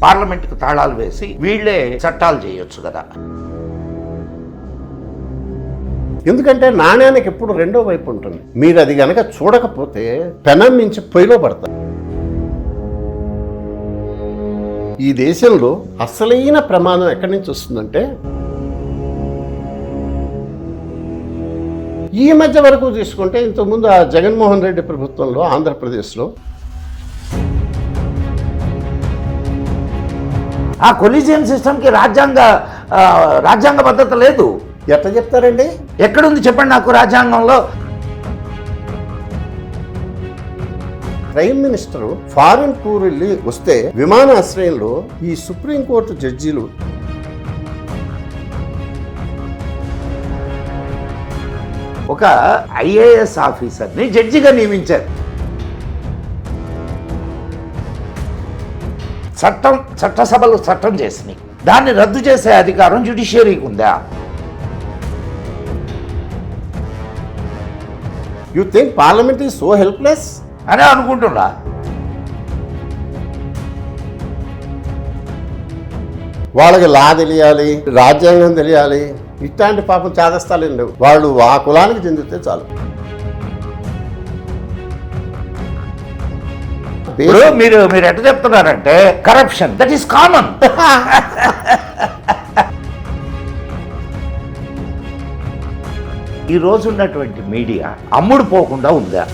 పార్లమెంట్కు తాళాలు వేసి వీళ్లే చట్టాలు చేయొచ్చు కదా. ఎందుకంటే నాణ్యానికి ఎప్పుడు రెండో వైపు ఉంటుంది. మీరు అది గనక చూడకపోతే పెనం మించి పొయ్యిలో పడతారు. ఈ దేశంలో అసలైన ప్రమాదం ఎక్కడి నుంచి వస్తుందంటే ఈ మధ్య వరకు తీసుకుంటే ఇంతకుముందు ఆ జగన్మోహన్ రెడ్డి ప్రభుత్వంలో ఆంధ్రప్రదేశ్లో ఆ కొలిజియన్ సిస్టమ్కి రాజ్యాంగ భద్రత లేదు. ఎట్లా చెప్తారండి? ఎక్కడుంది చెప్పండి నాకు రాజ్యాంగంలో. ప్రైమ్ మినిస్టర్ ఫారిన్ టూర్ వెళ్ళి వస్తే విమానాశ్రయంలో ఈ సుప్రీంకోర్టు జడ్జీలు ఒక ఐఏఎస్ ఆఫీసర్ని జడ్జిగా నియమించారు. చట్టసభలు చట్టం చేసినాయి. దాన్ని రద్దు చేసే అధికారం జ్యుడిషియరీకి ఉందా? You think parliament is so helpless అని అనుకుంటున్నా. వాళ్ళకి లా తెలియాలి, రాజ్యాంగం తెలియాలి. ఇట్లాంటి పాపం చాదస్తాలేం లేవు. వాళ్ళు ఆ కులానికి చెందితే చాలు. మీరు ఎట్లా చెప్తున్నారంటే కరప్షన్ దట్ ఈస్ కామన్. ఈ రోజు ఉన్నటువంటి మీడియా అమ్ముడు పోకుండా ఉందా?